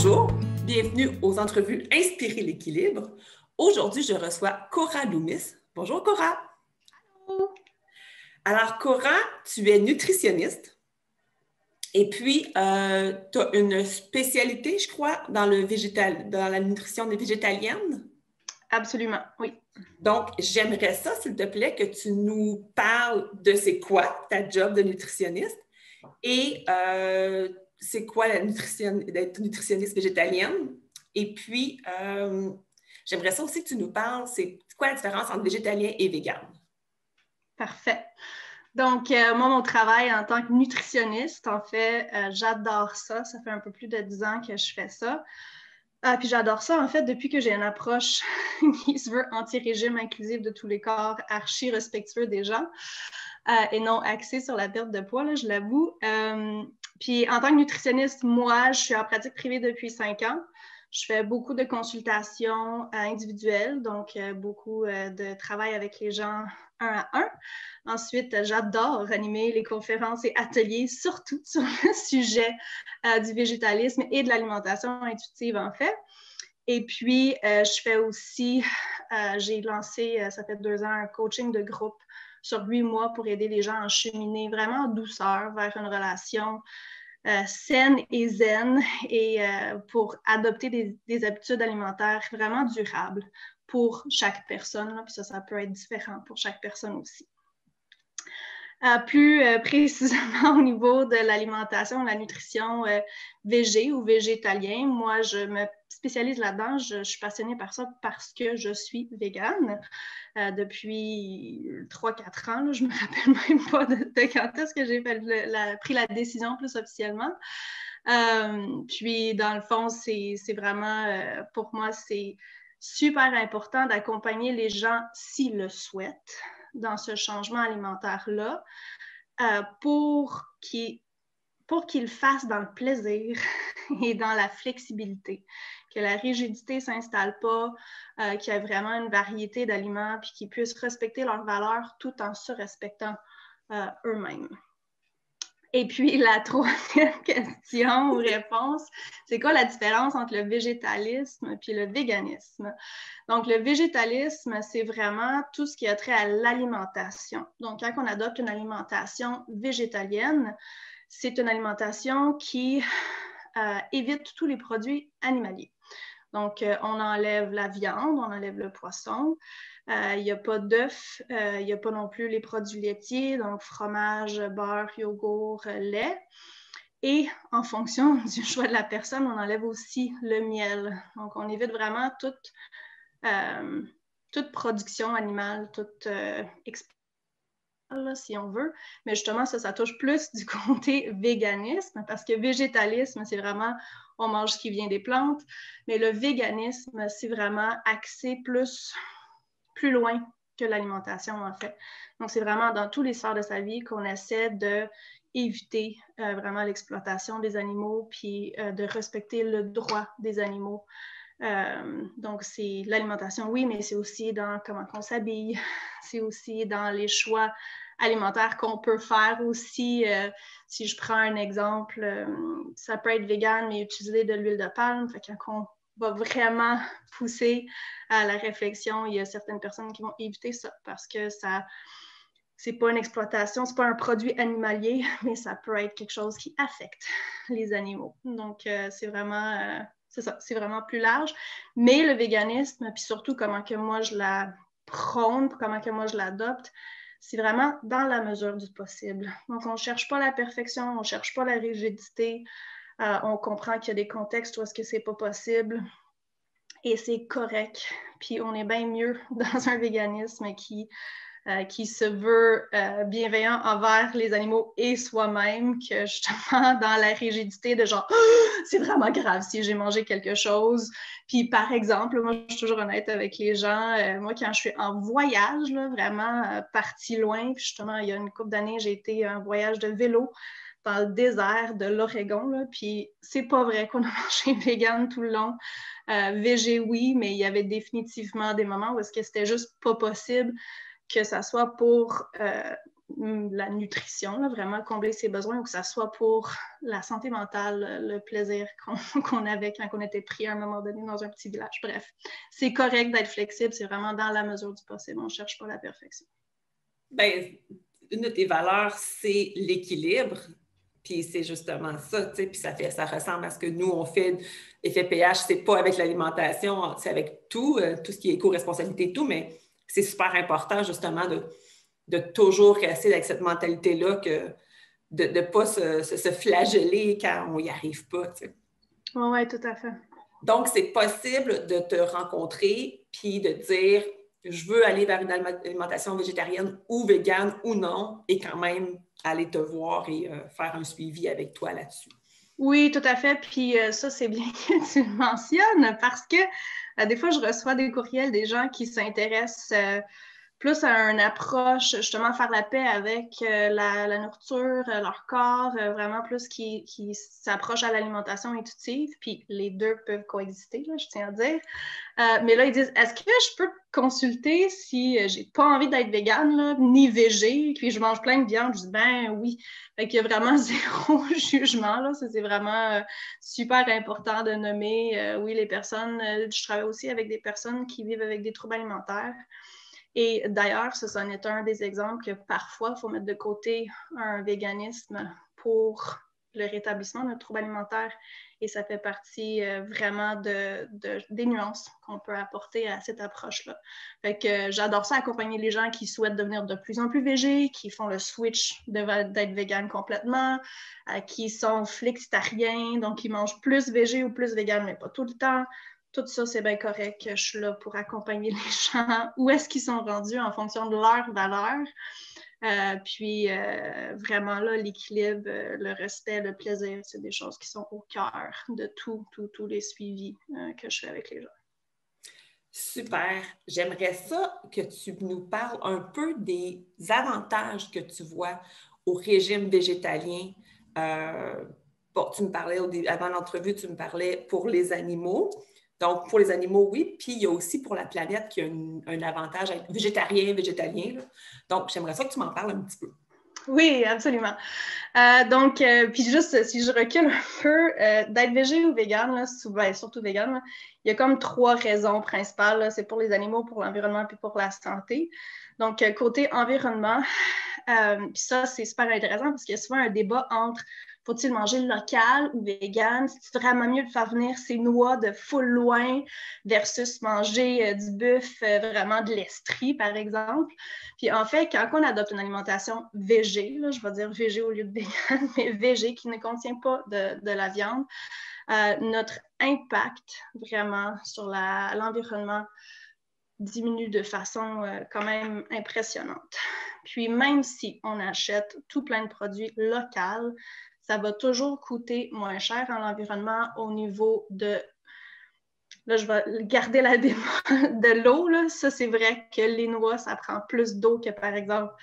Bonjour, bienvenue aux entrevues Inspirer l'équilibre. Aujourd'hui, je reçois Cora Loomis. Bonjour Cora. Allô. Alors Cora, tu es nutritionniste et puis tu as une spécialité, je crois, dans la nutrition des végétaliennes. Absolument, oui. Donc, j'aimerais ça, s'il te plaît, que tu nous parles de c'est quoi ta job de nutritionniste et c'est quoi d'être nutritionniste végétalienne. Et puis, j'aimerais ça aussi que tu nous parles, c'est quoi la différence entre végétalien et vegan? Parfait. Donc, moi, mon travail en tant que nutritionniste, en fait, j'adore ça. Ça fait un peu plus de 10 ans que je fais ça. Puis j'adore ça, en fait, depuis que j'ai une approche qui se veut anti-régime inclusif de tous les corps, archi respectueux des gens, et non axé sur la perte de poids, là, je l'avoue. Puis en tant que nutritionniste, moi, je suis en pratique privée depuis 5 ans. Je fais beaucoup de consultations individuelles, donc beaucoup de travail avec les gens un à un. Ensuite, j'adore animer les conférences et ateliers, surtout sur le sujet du végétalisme et de l'alimentation intuitive, en fait. Et puis, je fais aussi, j'ai lancé, ça fait 2 ans, un coaching de groupe sur 8 mois pour aider les gens à cheminer vraiment en douceur vers une relation saine et zen et pour adopter des habitudes alimentaires vraiment durables pour chaque personne. Là. Puis ça peut être différent pour chaque personne aussi. Plus précisément au niveau de l'alimentation, la nutrition végé ou végétalien, moi, je me spécialise là-dedans. Je suis passionnée par ça parce que je suis végane depuis 3-4 ans. Là, je ne me rappelle même pas de quand est-ce que j'ai pris la décision plus officiellement. Puis, dans le fond, c'est vraiment, pour moi, c'est super important d'accompagner les gens s'ils le souhaitent dans ce changement alimentaire-là pour qu'ils le fassent dans le plaisir et dans la flexibilité, que la rigidité ne s'installe pas, qu'il y ait vraiment une variété d'aliments puis qu'ils puissent respecter leurs valeurs tout en se respectant eux-mêmes. Et puis, la troisième question ou réponse, c'est quoi la différence entre le végétalisme et le véganisme? Donc, le végétalisme, c'est vraiment tout ce qui a trait à l'alimentation. Donc, quand on adopte une alimentation végétalienne, c'est une alimentation qui évite tous les produits animaliers. Donc, on enlève la viande, on enlève le poisson. Il n'y a pas d'œufs, il n'y a pas non plus les produits laitiers, donc fromage, beurre, yogourt, lait. Et en fonction du choix de la personne, on enlève aussi le miel. Donc, on évite vraiment toute production animale, toute là, si on veut. Mais justement, ça touche plus du côté véganisme parce que végétalisme, c'est vraiment on mange ce qui vient des plantes. Mais le véganisme, c'est vraiment axé plus loin que l'alimentation, en fait. Donc, c'est vraiment dans tous les sphères de sa vie qu'on essaie d'éviter vraiment l'exploitation des animaux puis de respecter le droit des animaux. Donc, c'est l'alimentation, oui, mais c'est aussi dans comment on s'habille, c'est aussi dans les choix alimentaires qu'on peut faire aussi. Si je prends un exemple, ça peut être vegan, mais utiliser de l'huile de palme. Fait que quand on va vraiment pousser à la réflexion, il y a certaines personnes qui vont éviter ça parce que ça c'est pas une exploitation, c'est pas un produit animalier, mais ça peut être quelque chose qui affecte les animaux. Donc, c'est vraiment... c'est ça, c'est vraiment plus large. Mais le véganisme, puis surtout comment que moi je la prône, comment que moi je l'adopte, c'est vraiment dans la mesure du possible. Donc, on ne cherche pas la perfection, on ne cherche pas la rigidité. On comprend qu'il y a des contextes où est-ce que c'est pas possible et c'est correct. Puis, on est bien mieux dans un véganisme qui se veut bienveillant envers les animaux et soi-même que justement dans la rigidité de genre c'est vraiment grave si j'ai mangé quelque chose. Puis par exemple, moi je suis toujours honnête avec les gens, moi quand je suis en voyage, là, vraiment partie loin, puis justement il y a une couple d'années j'ai été un voyage de vélo dans le désert de l'Oregon, là, puis c'est pas vrai qu'on a mangé vegan tout le long. Végé, oui, mais il y avait définitivement des moments où est-ce que c'était juste pas possible que ça soit pour la nutrition, là, vraiment combler ses besoins, ou que ça soit pour la santé mentale, le plaisir qu'on avait quand on était pris à un moment donné dans un petit village. Bref, c'est correct d'être flexible, c'est vraiment dans la mesure du possible. On ne cherche pas la perfection. Bien, une de tes valeurs, c'est l'équilibre. Puis c'est justement ça, tu sais, puis ça ressemble à ce que nous, on fait. Effet pH, c'est pas avec l'alimentation, c'est avec tout, tout ce qui est éco-responsabilité et tout, mais c'est super important, justement, de toujours rester avec cette mentalité-là que de ne pas se flageller quand on n'y arrive pas, tu sais. Oui, tout à fait. Donc, c'est possible de te rencontrer puis de dire je veux aller vers une alimentation végétarienne ou végane ou non, et quand même aller te voir et faire un suivi avec toi là-dessus. Oui, tout à fait. Puis ça, c'est bien que tu le mentionnes parce que des fois, je reçois des courriels des gens qui s'intéressent plus à une approche, justement, faire la paix avec la nourriture, leur corps, vraiment plus qui s'approche à l'alimentation intuitive. Puis les deux peuvent coexister, là, je tiens à dire. Mais là, ils disent, est-ce que je peux consulter si j'ai pas envie d'être végane, là, ni végé, puis je mange plein de viande? Je dis, ben oui. Fait qu'il y a vraiment zéro jugement, là. C'est vraiment super important de nommer, oui, les personnes. Je travaille aussi avec des personnes qui vivent avec des troubles alimentaires. Et d'ailleurs, ça en est un des exemples que parfois, il faut mettre de côté un véganisme pour le rétablissement de notre trouble alimentaire. Et ça fait partie vraiment des nuances qu'on peut apporter à cette approche-là. Fait que j'adore ça, accompagner les gens qui souhaitent devenir de plus en plus végés, qui font le switch d'être vegan complètement, qui sont flexitariens, donc qui mangent plus végé ou plus vegan, mais pas tout le temps. Tout ça, c'est bien correct. Je suis là pour accompagner les gens où est-ce qu'ils sont rendus en fonction de leurs valeurs. Puis vraiment là, l'équilibre, le respect, le plaisir, c'est des choses qui sont au cœur de tous les suivis que je fais avec les gens. Super. J'aimerais ça que tu nous parles un peu des avantages que tu vois au régime végétalien. Bon, tu me parlais avant l'entrevue, tu me parlais pour les animaux. Donc, pour les animaux, oui. Puis, il y a aussi pour la planète qui a un avantage à être végétalien. Là. Donc, j'aimerais ça que tu m'en parles un petit peu. Oui, absolument. Donc, puis juste, si je recule un peu, d'être végé ou vegan, là, surtout vegan, là, il y a comme 3 raisons principales. Là. C'est pour les animaux, pour l'environnement, puis pour la santé. Donc, côté environnement, puis ça, c'est super intéressant parce qu'il y a souvent un débat entre faut-il manger local ou vegan? C'est vraiment mieux de faire venir ses noix de full loin versus manger du bœuf, vraiment de l'estrie, par exemple. Puis en fait, quand on adopte une alimentation végé, là, je vais dire végé au lieu de vegan, mais végé qui ne contient pas de la viande, notre impact vraiment sur l'environnement diminue de façon quand même impressionnante. Puis même si on achète tout plein de produits locaux, ça va toujours coûter moins cher dans l'environnement au niveau de... Là, je vais garder la démo de l'eau. Là. Ça, c'est vrai que les noix, ça prend plus d'eau que, par exemple,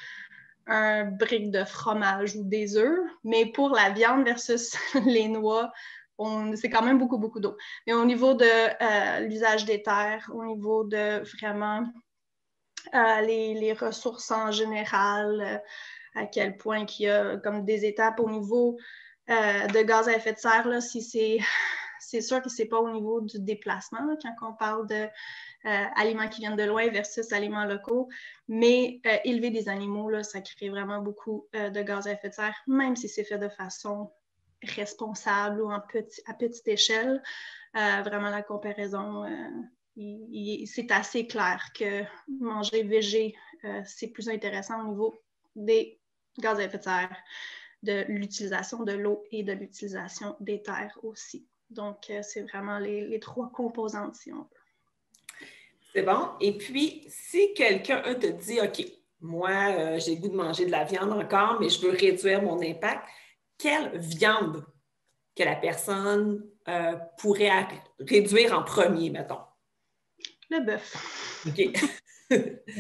un brick de fromage ou des œufs. Mais pour la viande versus les noix, c'est quand même beaucoup, beaucoup d'eau. Mais au niveau de l'usage des terres, au niveau de vraiment les ressources en général, à quel point il y a comme des étapes au niveau de gaz à effet de serre, là, si c'est sûr que ce n'est pas au niveau du déplacement, là, quand on parle d'aliments qui viennent de loin versus aliments locaux, mais élever des animaux, là, ça crée vraiment beaucoup de gaz à effet de serre, même si c'est fait de façon responsable ou à petite échelle. Vraiment, la comparaison, c'est assez clair que manger végé, c'est plus intéressant au niveau des gaz à effet de serre, de l'utilisation de l'eau et de l'utilisation des terres aussi. Donc, c'est vraiment les 3 composantes, si on veut. C'est bon. Et puis, si quelqu'un te dit, OK, moi, j'ai le goût de manger de la viande encore, mais je veux réduire mon impact, quelle viande que la personne pourrait réduire en premier, mettons? Le bœuf. OK.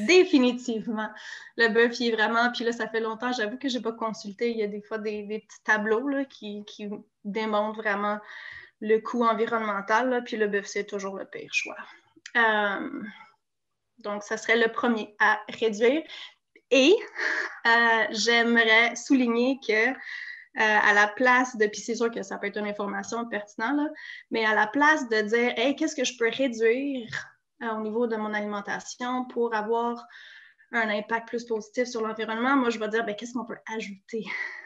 Définitivement. Le bœuf, il est vraiment... Puis là, ça fait longtemps, j'avoue que je n'ai pas consulté. Il y a des fois des petits tableaux là, qui démontrent vraiment le coût environnemental. Là, puis le bœuf, c'est toujours le pire choix. Donc, ça serait le premier à réduire. Et j'aimerais souligner que à la place de, puis c'est sûr que ça peut être une information pertinente, là, mais à la place de dire, hey, qu'est-ce que je peux réduire au niveau de mon alimentation pour avoir un impact plus positif sur l'environnement, moi, je vais dire, ben, qu'est-ce qu'on peut ajouter?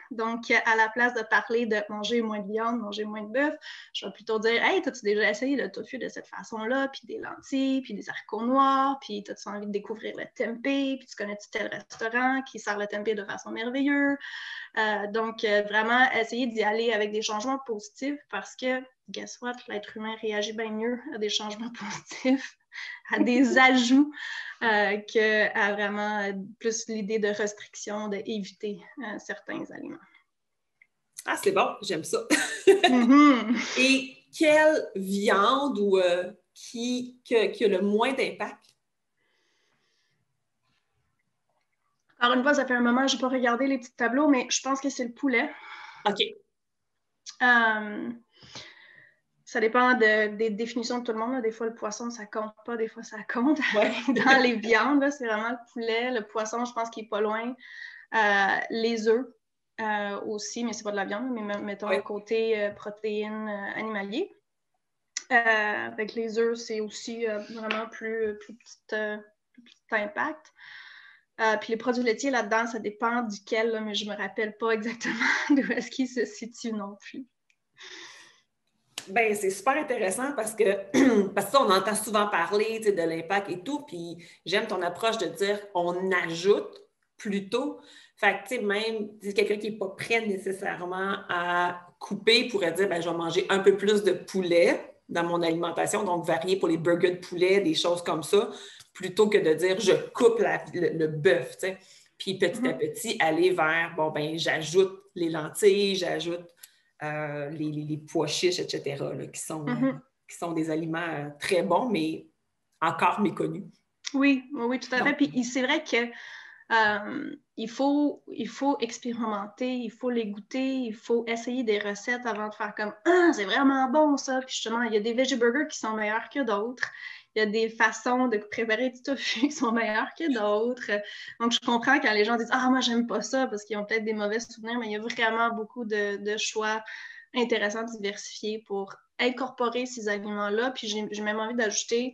Donc, à la place de parler de manger moins de viande, manger moins de bœuf, je vais plutôt dire, hey, as-tu déjà essayé le tofu de cette façon-là, puis des lentilles, puis des haricots noirs, puis as-tu envie de découvrir le tempeh, puis tu connais-tu tel restaurant qui sert le tempeh de façon merveilleuse? Donc, vraiment, essayer d'y aller avec des changements positifs parce que, guess what, l'être humain réagit bien mieux à des changements positifs, à des ajouts, qu'à vraiment plus l'idée de restriction, d'éviter certains aliments. Ah, c'est bon, j'aime ça. Et quelle viande ou qui a le moins d'impact? Encore une fois, ça fait un moment que je n'ai pas regardé les petits tableaux, mais je pense que c'est le poulet. OK. Ça dépend des définitions de tout le monde. Là. Des fois, le poisson, ça compte pas. Des fois, ça compte. Ouais. Dans les viandes, là, c'est vraiment le poulet. Le poisson, je pense qu'il est pas loin. Les œufs aussi, mais c'est pas de la viande. Mais mettons Ouais. côté protéines animaliers. Avec les œufs, c'est aussi vraiment plus petit impact. Puis les produits laitiers là-dedans, ça dépend duquel, là, mais je me rappelle pas exactement d'où est-ce qu'ils se situent non plus. Ben, c'est super intéressant parce que ça, on entend souvent parler de l'impact et tout, puis j'aime ton approche de dire on ajoute plutôt. Fait que, tu sais, même quelqu'un qui n'est pas prêt nécessairement à couper pourrait dire, ben, je vais manger un peu plus de poulet dans mon alimentation, donc varier pour les burgers de poulet, des choses comme ça, plutôt que de dire je coupe le bœuf, tu sais. Puis petit à petit, aller vers, bon, ben, j'ajoute les lentilles, j'ajoute les pois chiches, etc., là, qui sont des aliments très bons, mais encore méconnus. Oui, tout à fait. Puis c'est vrai que il faut expérimenter, il faut les goûter, il faut essayer des recettes avant de faire comme « Ah, c'est vraiment bon ça! » Puis justement, il y a des veggie burgers qui sont meilleurs que d'autres. Il y a des façons de préparer du tofu qui sont meilleures que d'autres. Donc, je comprends quand les gens disent « Ah, moi, j'aime pas ça » parce qu'ils ont peut-être des mauvais souvenirs, mais il y a vraiment beaucoup de choix intéressants, diversifiés pour incorporer ces aliments-là. Puis, j'ai même envie d'ajouter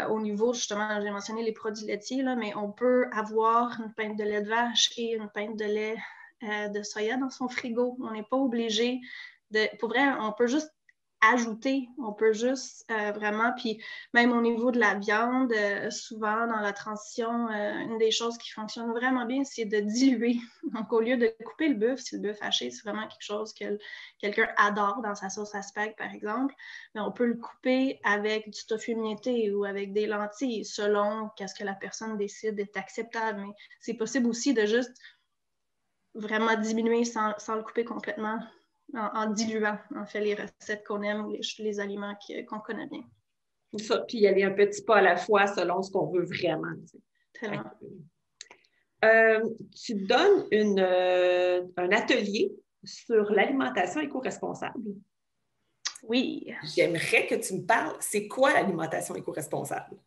au niveau, justement, j'ai mentionné les produits laitiers, là, mais on peut avoir une pinte de lait de vache et une pinte de lait de soya dans son frigo. On n'est pas obligé de... Pour vrai, on peut juste ajouter, on peut juste vraiment, puis même au niveau de la viande, souvent dans la transition, une des choses qui fonctionne vraiment bien, c'est de diluer. Donc, au lieu de couper le bœuf, si le bœuf haché, c'est vraiment quelque chose que quelqu'un adore dans sa sauce à spag, par exemple, mais on peut le couper avec du tofu mietté ou avec des lentilles, selon qu'est-ce que la personne décide est acceptable. Mais c'est possible aussi de juste vraiment diminuer sans le couper complètement, en diluant, en fait, les recettes qu'on aime ou les aliments qu'on connaît bien. Ça, puis y aller un petit pas à la fois selon ce qu'on veut vraiment. Tellement. Tu donnes un atelier sur l'alimentation éco-responsable. Oui. J'aimerais que tu me parles, c'est quoi l'alimentation éco-responsable?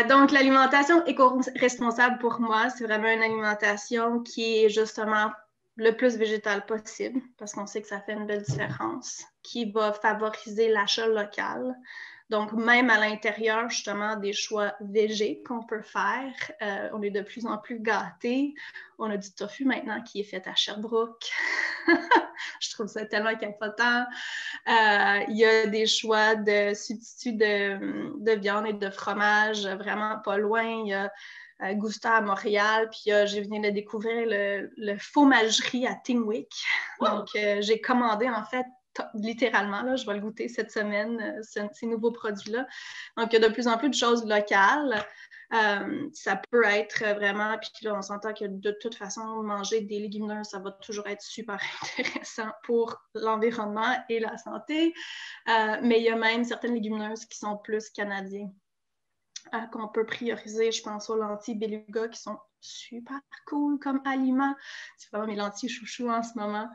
Donc, l'alimentation éco-responsable, pour moi, c'est vraiment une alimentation qui est justement le plus végétal possible, parce qu'on sait que ça fait une belle différence, qui va favoriser l'achat local. Donc, même à l'intérieur, justement, des choix végés qu'on peut faire, on est de plus en plus gâtés. On a du tofu maintenant qui est fait à Sherbrooke. Je trouve ça tellement capotant. Il y a des choix de substituts de viande et de fromage vraiment pas loin. Il y a Gusta à Montréal, puis j'ai venu de découvrir le fromagerie à Tingwick. Donc, j'ai commandé, en fait, littéralement, là, je vais le goûter cette semaine, ces nouveaux produits-là. Donc, il y a de plus en plus de choses locales. Ça peut être vraiment, puis là, on s'entend que de toute façon, manger des légumineuses, ça va toujours être super intéressant pour l'environnement et la santé. Mais il y a même certaines légumineuses qui sont plus canadiennes. Qu'on peut prioriser, je pense aux lentilles beluga qui sont super cool comme aliment. C'est vraiment mes lentilles chouchou en ce moment.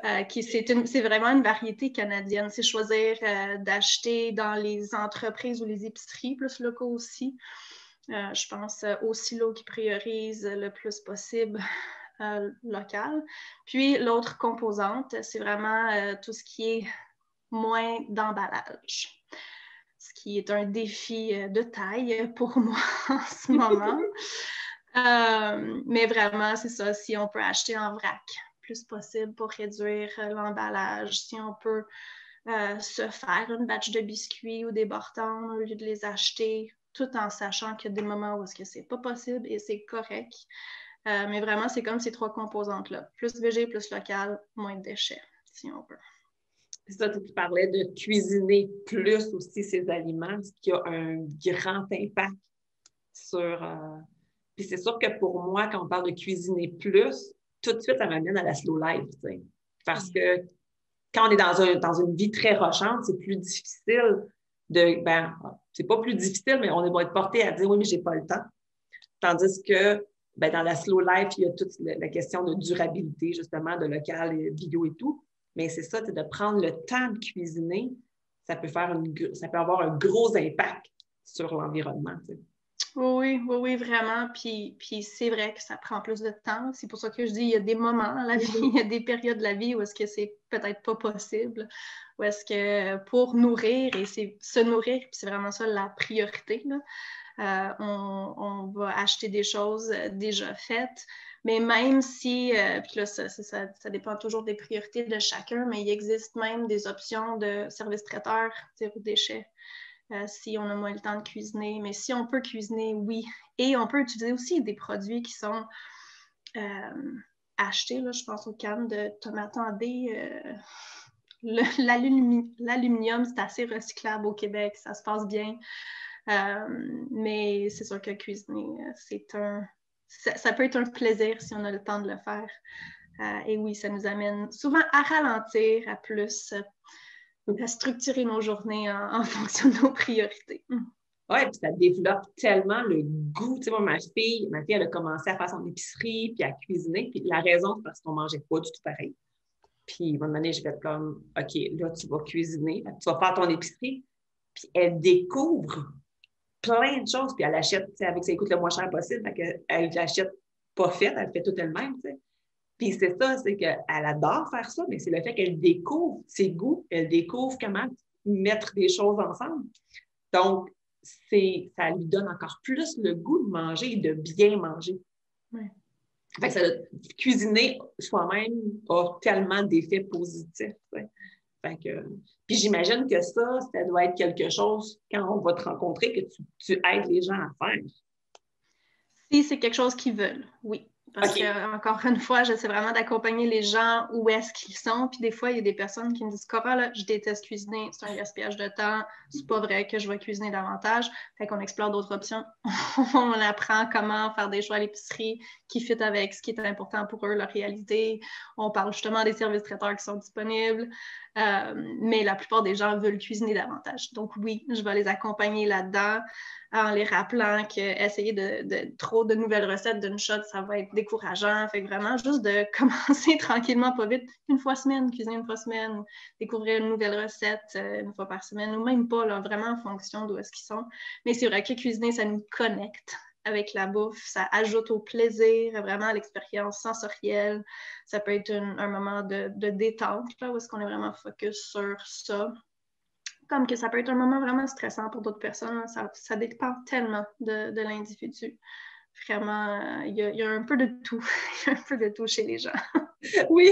C'est vraiment une variété canadienne. C'est choisir d'acheter dans les entreprises ou les épiceries plus locaux aussi. Je pense aux silos qui priorisent le plus possible local. Puis l'autre composante, c'est vraiment tout ce qui est moins d'emballage, ce qui est un défi de taille pour moi en ce moment. Mais vraiment, c'est ça, si on peut acheter en vrac plus possible pour réduire l'emballage, si on peut se faire une batch de biscuits ou des bortons au lieu de les acheter, tout en sachant qu'il y a des moments où est-ce que c'est pas possible et c'est correct. Mais vraiment, c'est comme ces 3 composantes-là. Plus végé, plus local, moins de déchets, si on veut. C'est ça, tu parlais de cuisiner plus aussi ces aliments, ce qui a un grand impact sur... Puis c'est sûr que pour moi, quand on parle de cuisiner plus, tout de suite, ça m'amène à la slow life, tu sais. Parce que quand on est dans une vie très rochante, c'est plus difficile de... Ben, c'est pas plus difficile, mais on va être porté à dire « Oui, mais j'ai pas le temps ». Tandis que dans la slow life, il y a toute la question de durabilité, justement, de local, et bio et tout. Mais c'est ça, de prendre le temps de cuisiner, ça peut avoir un gros impact sur l'environnement. Tu sais. Oui, vraiment. Puis c'est vrai que ça prend plus de temps. C'est pour ça que je dis, il y a des moments dans la vie, il y a des périodes de la vie où est-ce que c'est peut-être pas possible, où est-ce que pour nourrir, et c'est se nourrir, puis c'est vraiment ça la priorité, là. On va acheter des choses déjà faites, mais même si, puis là, ça dépend toujours des priorités de chacun, mais il existe même des options de service traiteur, zéro déchet. Si on a moins le temps de cuisiner. Mais si on peut cuisiner, oui. Et on peut utiliser aussi des produits qui sont achetés. Là, je pense aux cannes de tomates en dés. L'aluminium, c'est assez recyclable au Québec. Ça se passe bien. Mais c'est sûr que cuisiner, ça peut être un plaisir si on a le temps de le faire. Et oui, ça nous amène souvent à ralentir, à plus... à structurer nos journées en fonction de nos priorités. Oui, puis ça développe tellement le goût. Tu sais, moi, ma fille, elle a commencé à faire son épicerie, puis à cuisiner. Puis la raison, c'est parce qu'on ne mangeait pas du tout pareil. Puis, à un moment donné, j'ai fait comme, OK, là, tu vas cuisiner, tu vas faire ton épicerie. Puis elle découvre plein de choses, puis elle achète, tu sais, avec ça coûte le moins cher possible, fait elle l'achète pas faite, elle fait tout elle-même, tu sais. Puis c'est ça, c'est qu'elle adore faire ça, mais c'est le fait qu'elle découvre ses goûts, elle découvre comment mettre des choses ensemble. Donc, ça lui donne encore plus le goût de manger et de bien manger. Ouais. Fait que cuisiner soi-même a tellement d'effets positifs. Ouais. Fait que, puis j'imagine que ça doit être quelque chose, quand on va te rencontrer, que tu aides les gens à faire. Si c'est quelque chose qu'ils veulent, oui. Parce que, encore une fois, j'essaie vraiment d'accompagner les gens où est-ce qu'ils sont. Puis des fois, il y a des personnes qui me disent « Cora, là, je déteste cuisiner, c'est un gaspillage de temps, c'est pas vrai que je vais cuisiner davantage. » Fait qu'on explore d'autres options. On apprend comment faire des choix à l'épicerie qui fit avec ce qui est important pour eux, leur réalité. On parle justement des services traiteurs qui sont disponibles. Mais la plupart des gens veulent cuisiner davantage. Donc oui, je vais les accompagner là-dedans en les rappelant qu'essayer de trop de nouvelles recettes d'une shot, ça va être décourageant. Fait que vraiment, juste de commencer tranquillement, pas vite, une fois semaine, cuisiner une fois semaine, découvrir une nouvelle recette une fois par semaine, ou même pas, là, vraiment en fonction d'où est-ce qu'ils sont. Mais c'est vrai que cuisiner, ça nous connecte avec la bouffe, ça ajoute au plaisir, vraiment à l'expérience sensorielle. Ça peut être un moment de détente, là, où est-ce qu'on est vraiment focus sur ça. Comme que ça peut être un moment vraiment stressant pour d'autres personnes. Ça dépend tellement de l'individu. Vraiment, il y a un peu de tout. Il y a un peu de tout chez les gens. Oui,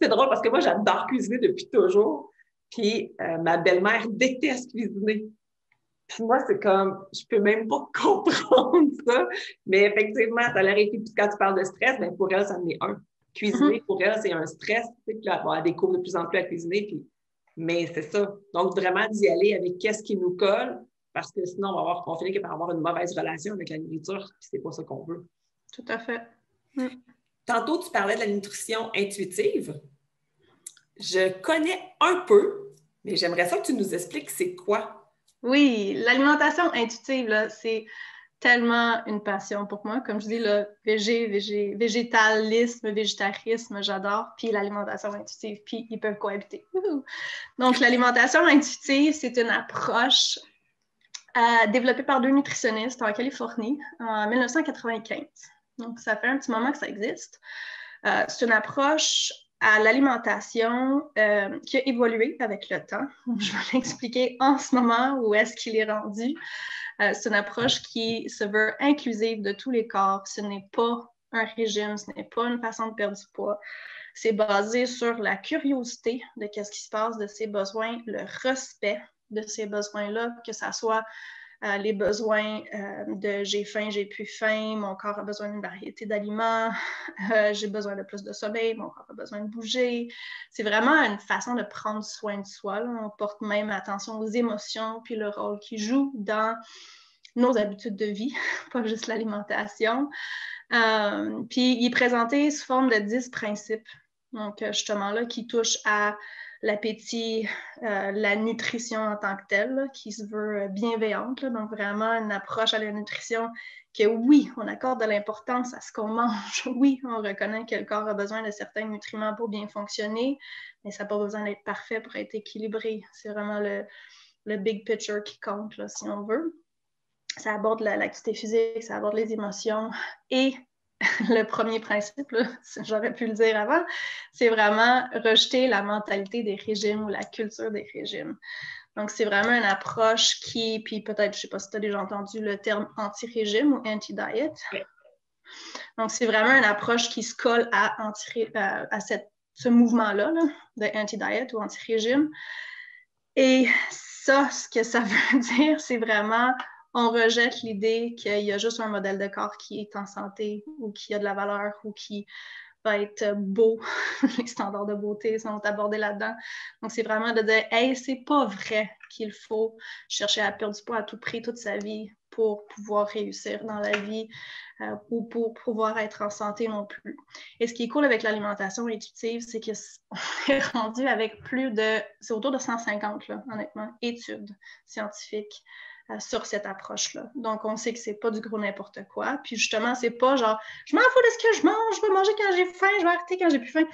c'est drôle parce que moi, j'adore cuisiner depuis toujours. Puis ma belle-mère déteste cuisiner. Puis moi, c'est comme, je peux même pas comprendre ça. Mais effectivement, ça a l'air été. Puis quand tu parles de stress, bien, pour elle, ça en est un. Cuisiner, pour elle, c'est un stress. Puis là, elle découvre de plus en plus à cuisiner. Puis... Mais c'est ça. Donc, vraiment d'y aller avec qu'est-ce qui nous colle, parce que sinon, on finit par avoir une mauvaise relation avec la nourriture, puis c'est pas ça qu'on veut. Tout à fait. Tantôt, tu parlais de la nutrition intuitive. Je connais un peu, mais j'aimerais ça que tu nous expliques c'est quoi. Oui, l'alimentation intuitive, là, c'est tellement une passion pour moi. Comme je dis, le végétalisme, végétarisme, j'adore. Puis l'alimentation intuitive, puis ils peuvent cohabiter. Donc, l'alimentation intuitive, c'est une approche Développé par 2 nutritionnistes en Californie en 1995. Donc, ça fait un petit moment que ça existe. C'est une approche à l'alimentation qui a évolué avec le temps. Je vais l'expliquer en ce moment où est-ce qu'il est rendu. C'est une approche qui se veut inclusive de tous les corps. Ce n'est pas un régime, ce n'est pas une façon de perdre du poids. C'est basé sur la curiosité de ce qui se passe, de ses besoins, le respect de ces besoins-là, que ça soit les besoins de j'ai faim, j'ai plus faim, mon corps a besoin d'une variété d'aliments, j'ai besoin de plus de sommeil, mon corps a besoin de bouger. C'est vraiment une façon de prendre soin de soi. Là. On porte même attention aux émotions puis le rôle qu'ils jouent dans nos habitudes de vie, pas juste l'alimentation. Puis il est présenté sous forme de 10 principes. Donc, justement, là, qui touchent à l'appétit, la nutrition en tant que telle, là, qui se veut bienveillante. Là, donc, vraiment une approche à la nutrition que, oui, on accorde de l'importance à ce qu'on mange. Oui, on reconnaît que le corps a besoin de certains nutriments pour bien fonctionner, mais ça n'a pas besoin d'être parfait pour être équilibré. C'est vraiment le big picture qui compte, là, si on veut. Ça aborde l'activité physique, ça aborde les émotions et le premier principe, là, j'aurais pu le dire avant, c'est vraiment rejeter la mentalité des régimes ou la culture des régimes. Donc, c'est vraiment une approche qui, puis peut-être, je ne sais pas si tu as déjà entendu le terme anti-régime ou anti-diet. Donc, c'est vraiment une approche qui se colle à ce mouvement-là là, de anti-diet ou anti-régime. Et ça, ce que ça veut dire, c'est vraiment on rejette l'idée qu'il y a juste un modèle de corps qui est en santé ou qui a de la valeur ou qui va être beau. Les standards de beauté sont abordés là-dedans. Donc, c'est vraiment de dire, hey, c'est pas vrai qu'il faut chercher à perdre du poids à tout prix toute sa vie pour pouvoir réussir dans la vie ou pour pouvoir être en santé non plus. Et ce qui est cool avec l'alimentation intuitive, c'est qu'on est rendu avec c'est autour de 150, là, honnêtement, études scientifiques sur cette approche-là. Donc, on sait que c'est pas du gros n'importe quoi. Puis justement, c'est pas genre, je m'en fous de ce que je mange, je vais manger quand j'ai faim, je vais arrêter quand j'ai plus faim.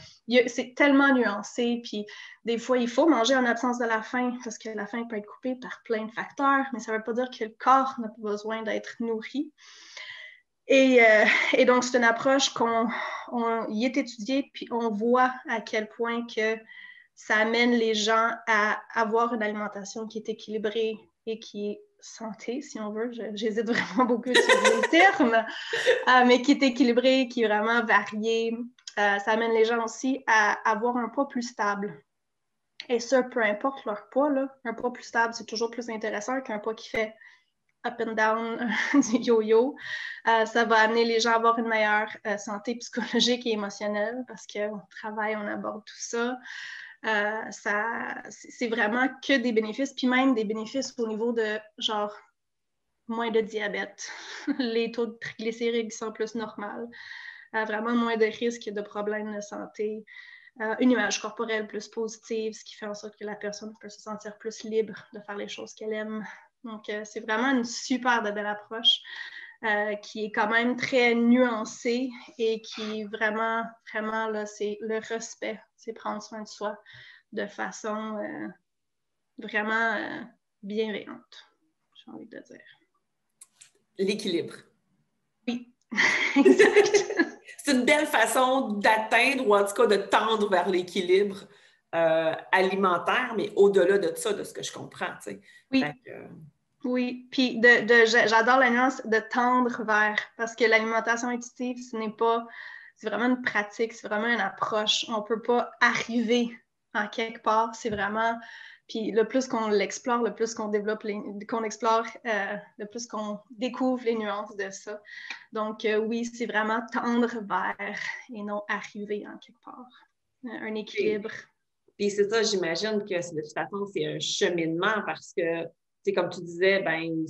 C'est tellement nuancé. Puis des fois, il faut manger en absence de la faim parce que la faim peut être coupée par plein de facteurs, mais ça veut pas dire que le corps n'a pas besoin d'être nourri. Et donc, c'est une approche y est étudiée, puis on voit à quel point que ça amène les gens à avoir une alimentation qui est équilibrée et qui est santé, si on veut. J'hésite vraiment beaucoup à utiliser le terme, mais qui est équilibré, qui est vraiment varié. Ça amène les gens aussi à avoir un poids plus stable. Et ça, peu importe leur poids, là, un poids plus stable, c'est toujours plus intéressant qu'un poids qui fait up and down du yo-yo. Ça va amener les gens à avoir une meilleure santé psychologique et émotionnelle parce qu'on travaille, on aborde tout ça. C'est vraiment que des bénéfices, puis même des bénéfices au niveau de genre moins de diabète, les taux de triglycérides qui sont plus normaux, vraiment moins de risques de problèmes de santé, une image corporelle plus positive, ce qui fait en sorte que la personne peut se sentir plus libre de faire les choses qu'elle aime. Donc, c'est vraiment une super belle approche qui est quand même très nuancée et qui vraiment, vraiment, là, c'est le respect, c'est prendre soin de soi de façon vraiment bienveillante, j'ai envie de dire. L'équilibre. Oui, exact. C'est une belle façon d'atteindre ou en tout cas de tendre vers l'équilibre alimentaire, mais au-delà de ça, de ce que je comprends. Tu sais. Oui. Oui, puis j'adore la nuance de tendre vers, parce que l'alimentation intuitive, c'est vraiment une pratique, c'est vraiment une approche. On ne peut pas arriver en quelque part, c'est vraiment, puis le plus qu'on l'explore, le plus qu'on développe, qu'on explore, le plus qu'on découvre les nuances de ça. Donc oui, c'est vraiment tendre vers et non arriver en quelque part. Un équilibre. Puis c'est ça, j'imagine que de toute façon, c'est un cheminement parce que comme tu disais, ben,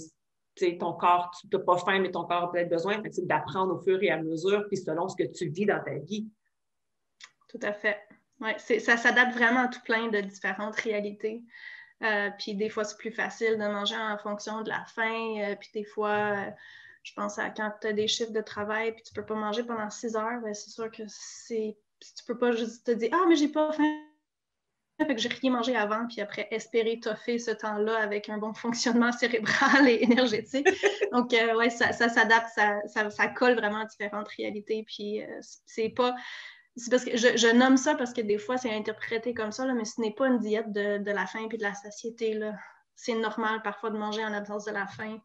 ton corps, tu n'as pas faim, mais ton corps a peut-être besoin. C'est d'apprendre au fur et à mesure, puis selon ce que tu vis dans ta vie. Tout à fait. Ouais, ça s'adapte vraiment à tout plein de différentes réalités. Puis des fois, c'est plus facile de manger en fonction de la faim. Puis des fois, je pense à quand tu as des chiffres de travail puis tu ne peux pas manger pendant 6 heures, bien, c'est sûr que tu ne peux pas juste te dire « Ah, mais j'ai pas faim. » Fait que j'ai rien mangé avant, puis après, espérer toffer ce temps-là avec un bon fonctionnement cérébral et énergétique. Donc, ouais, ça s'adapte, ça colle vraiment à différentes réalités. Puis, c'est pas... C'est parce que je nomme ça parce que des fois, c'est interprété comme ça, là, mais ce n'est pas une diète de la faim et de la satiété, là. C'est normal parfois de manger en absence de la faim,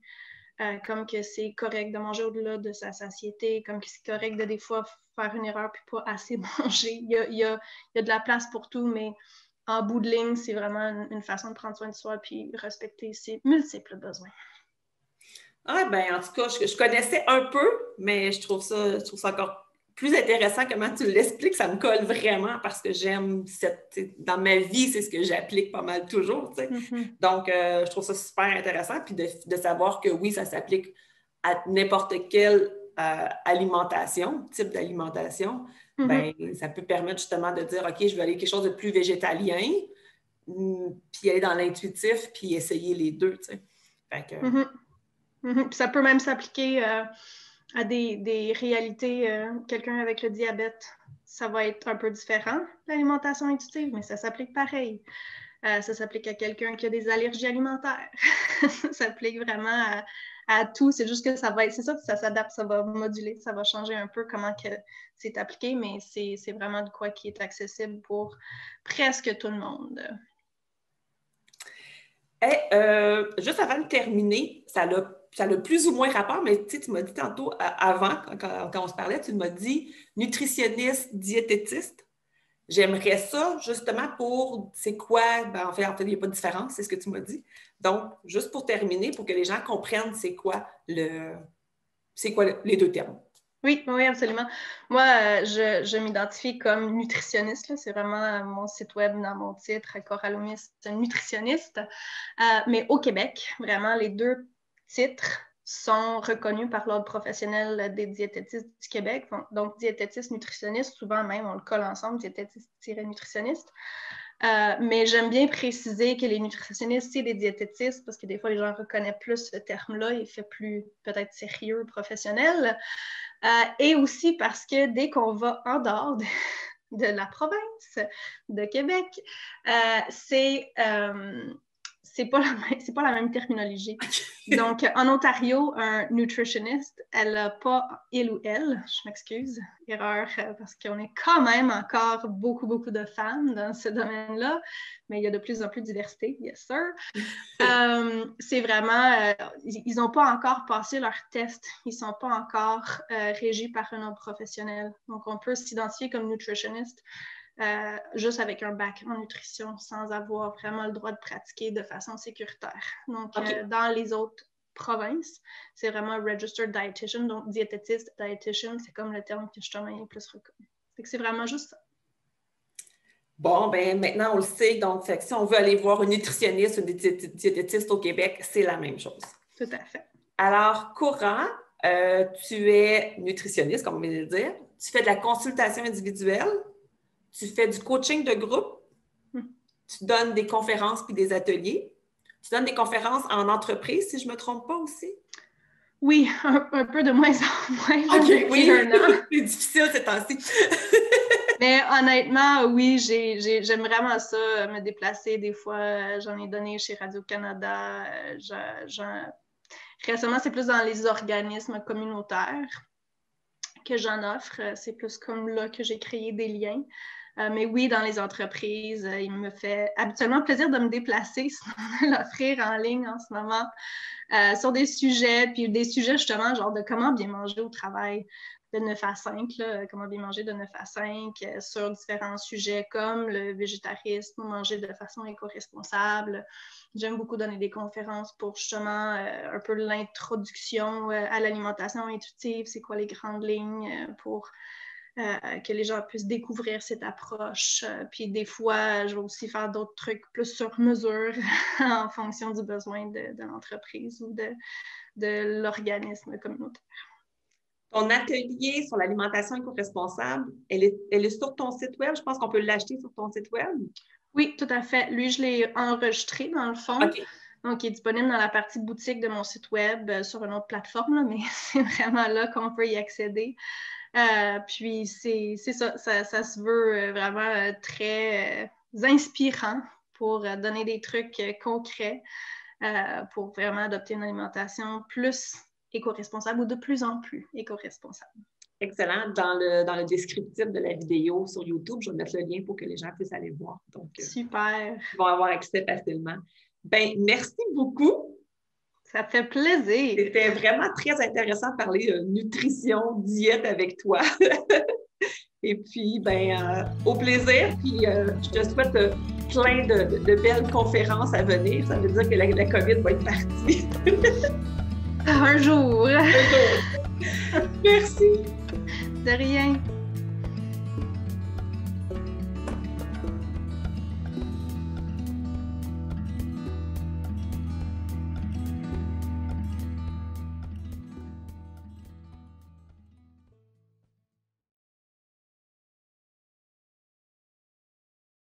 comme que c'est correct de manger au-delà de sa satiété, comme que c'est correct de des fois faire une erreur puis pas assez manger. Il y a de la place pour tout, mais en bout de ligne, c'est vraiment une façon de prendre soin de soi puis respecter ses multiples besoins. Ah, ben, en tout cas, je connaissais un peu, mais je trouve ça encore plus intéressant comment tu l'expliques. Ça me colle vraiment parce que j'aime dans ma vie, c'est ce que j'applique pas mal toujours, tu sais. Donc, je trouve ça super intéressant. Puis de savoir que oui, ça s'applique à n'importe quelle alimentation, type d'alimentation, ben, ça peut permettre justement de dire, OK, je vais aller quelque chose de plus végétalien, puis aller dans l'intuitif, puis essayer les deux, tu sais. Fait que... Puis ça peut même s'appliquer à des réalités. Quelqu'un avec le diabète, ça va être un peu différent, l'alimentation intuitive, mais ça s'applique pareil. Ça s'applique à quelqu'un qui a des allergies alimentaires. Ça s'applique vraiment à tout. C'est juste que ça va être, c'est ça, ça s'adapte, ça va moduler, ça va changer un peu comment que c'est appliqué, mais c'est vraiment de quoi qui est accessible pour presque tout le monde. Juste avant de terminer, ça a plus ou moins rapport, mais tu m'as dit tantôt, avant, quand on se parlait, tu m'as dit nutritionniste, diététiste. J'aimerais ça justement pour, c'est quoi, ben, en fait, il n'y a pas de différence, c'est ce que tu m'as dit. Donc, juste pour terminer, pour que les gens comprennent c'est quoi les deux termes. Oui, oui, absolument. Moi, je m'identifie comme nutritionniste. C'est vraiment mon site web dans mon titre, Coralomis, nutritionniste. Mais au Québec, vraiment, les deux titres sont reconnus par l'Ordre professionnel des diététistes du Québec. Donc, diététiste, nutritionniste, souvent même, on le colle ensemble, diététiste-nutritionniste. Mais j'aime bien préciser que les nutritionnistes, c'est des diététistes, parce que des fois, les gens reconnaissent plus ce terme-là, il fait plus peut-être sérieux, professionnel. Et aussi parce que dès qu'on va en dehors de la province de Québec, c'est pas la même terminologie. Donc, en Ontario, un nutritionniste, elle n'a pas il ou elle, je m'excuse, erreur, parce qu'on est quand même encore beaucoup, beaucoup de femmes dans ce domaine-là, mais il y a de plus en plus de diversité, yes sir. C'est vraiment, ils n'ont pas encore passé leur test, ils ne sont pas encore régis par un ordre professionnel. Donc, on peut s'identifier comme nutritionniste juste avec un bac en nutrition sans avoir vraiment le droit de pratiquer de façon sécuritaire. Donc, dans les autres provinces, c'est vraiment registered dietitian, donc diététiste, dietitian, c'est comme le terme que justement est plus reconnu. C'est vraiment juste ça. Bon, ben maintenant, on le sait. Donc, si on veut aller voir une nutritionniste, une diététiste au Québec, c'est la même chose. Tout à fait. Alors, Cora, tu es nutritionniste, comme on vient de le dire. Tu fais de la consultation individuelle. Tu fais du coaching de groupe. Tu donnes des conférences puis des ateliers. Tu donnes des conférences en entreprise, si je ne me trompe pas aussi. Oui, un peu de moins en moins. OK, oui. C'est difficile ces temps-ci. Mais honnêtement, oui, j'aime vraiment ça, me déplacer. Des fois, j'en ai donné chez Radio-Canada. Récemment, c'est plus dans les organismes communautaires que j'en offre. C'est plus comme là que j'ai créé des liens. Mais oui, dans les entreprises, il me fait habituellement plaisir de me déplacer, sinon de l'offrir en ligne en ce moment, sur des sujets, puis des sujets justement, genre de comment bien manger au travail de 9 à 5, là, comment bien manger de 9 à 5 sur différents sujets comme le végétarisme, manger de façon éco-responsable. J'aime beaucoup donner des conférences pour justement un peu l'introduction à l'alimentation intuitive, c'est quoi les grandes lignes pour que les gens puissent découvrir cette approche. Puis des fois, je vais aussi faire d'autres trucs plus sur mesure en fonction du besoin de l'entreprise ou de l'organisme communautaire. Ton atelier sur l'alimentation éco-responsable, elle est sur ton site web. Je pense qu'on peut l'acheter sur ton site web. Oui, tout à fait. Lui, je l'ai enregistré dans le fond. OK. Donc, il est disponible dans la partie boutique de mon site web sur une autre plateforme, là, mais c'est vraiment là qu'on peut y accéder. Puis, c'est ça se veut vraiment très inspirants pour donner des trucs concrets pour vraiment adopter une alimentation plus éco-responsable ou de plus en plus éco-responsable. Excellent. Dans le descriptif de la vidéo sur YouTube, je vais mettre le lien pour que les gens puissent aller voir. Donc, super. Ils vont avoir accès facilement. Ben, merci beaucoup. Ça fait plaisir. C'était vraiment très intéressant de parler nutrition, diète avec toi. Et puis, ben, au plaisir. Puis, je te souhaite plein de belles conférences à venir. Ça veut dire que la COVID va être partie. Un jour. Merci. De rien.